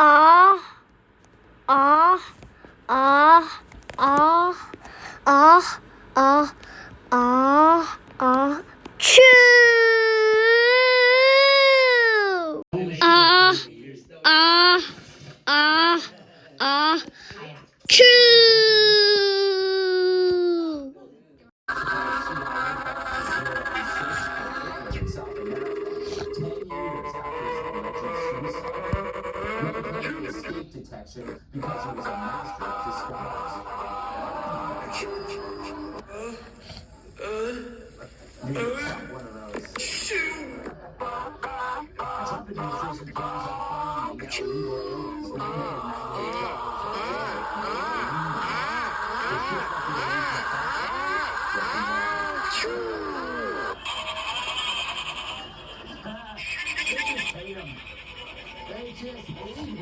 ah, ah, ah, ah, ah, ah, ah, ah, choo! Ah, ah, ah, ah, choo! Escape detection because he was a master of disguise. One of those. Trump administration plans on finding the illegal aliens that They just hate him.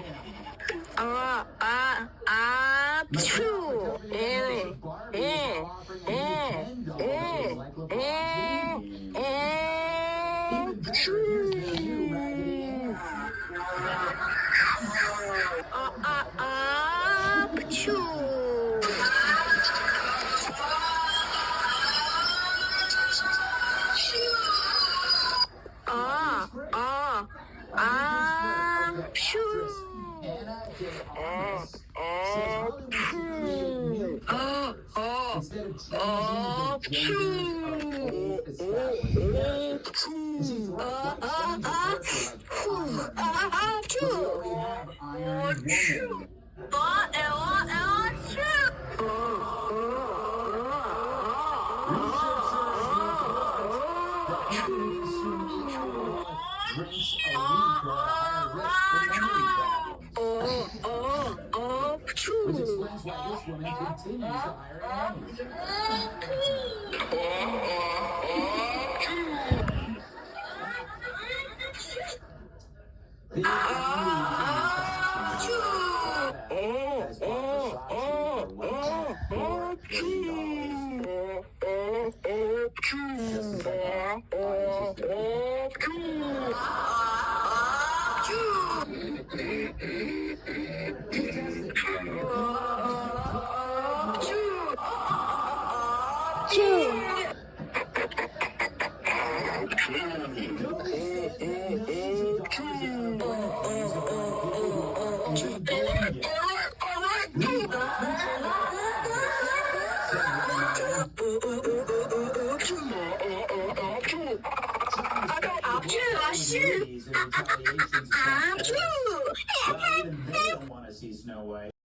Instead of drinks a week are at higher risk for memory problems. Which explains why this woman continues to hire Even they don't want to see Snow White.